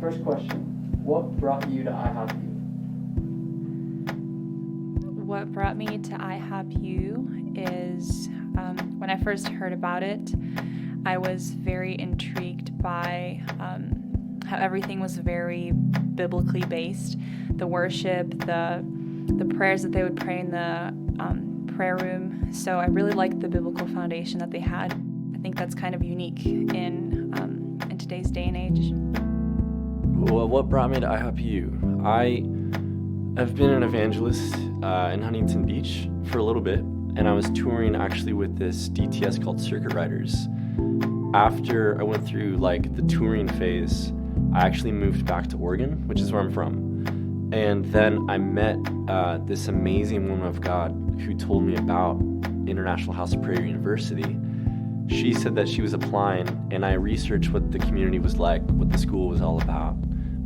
First question, what brought you to aihapyu? What brought me to aihapyu is when I first heard about it, I was very intrigued by how everything was very biblically based. The worship, the prayers that they would pray in the prayer room. So I really liked the biblical foundation that they had. I think that's kind of unique in today's day and age. Well, what brought me to aihapyu? I have been an evangelist in Huntington Beach for a little bit, and I was touring actually with this DTS called Circuit Riders. After I went through like the touring phase, I actually moved back to Oregon, which is where I'm from. And then I met this amazing woman of God who told me about International House of Prayer University. She said that she was applying, and I researched what the community was like, what the school was all about,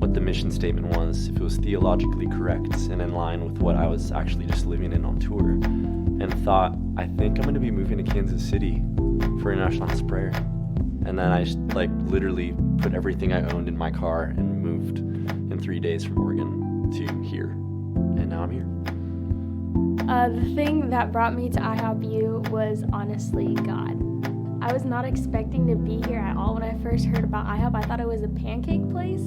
what the mission statement was, if it was theologically correct and in line with what I was actually just living in on tour, and thought, I think I'm going to be moving to Kansas City for International House of Prayer. And then I just literally put everything I owned in my car and moved in 3 days from Oregon to here. And now I'm here. The thing that brought me to aihapyu was honestly God. I was not expecting to be here at all when I first heard about IHOP. I thought it was a pancake place.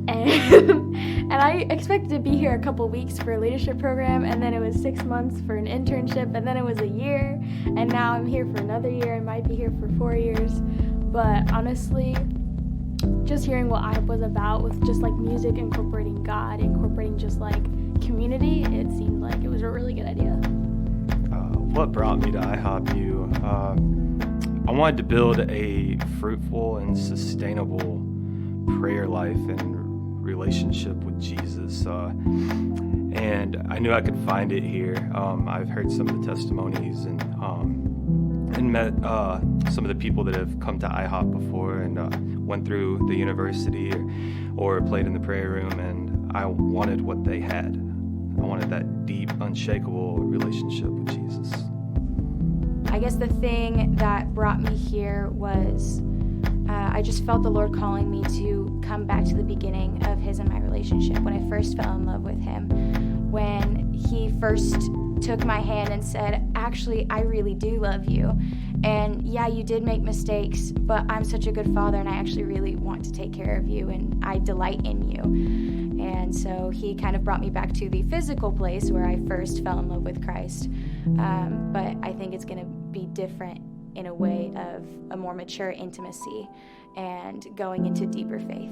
And I expected to be here a couple weeks for a leadership program, and then it was 6 months for an internship, and then it was a year, and now I'm here for another year. I might be here for 4 years. But honestly, just hearing what IHOP was about with just like music, incorporating God, incorporating just like community, it seemed like it was a really good idea. What brought me to aihapyu? I wanted to build a fruitful and sustainable prayer life and relationship with Jesus. And I knew I could find it here. I've heard some of the testimonies and met some of the people that have come to IHOP before and went through the university or played in the prayer room, and I wanted what they had. I wanted that deep, unshakable relationship with Jesus. I guess the thing that brought me here was I just felt the Lord calling me to come back to the beginning of His and my relationship, when I first fell in love with Him, when He first took my hand and said, actually, I really do love you. And yeah, you did make mistakes, but I'm such a good Father, and I actually really want to take care of you, and I delight in you. And so He kind of brought me back to the physical place where I first fell in love with Christ. But I think it's going to be different in a way of a more mature intimacy and going into deeper faith.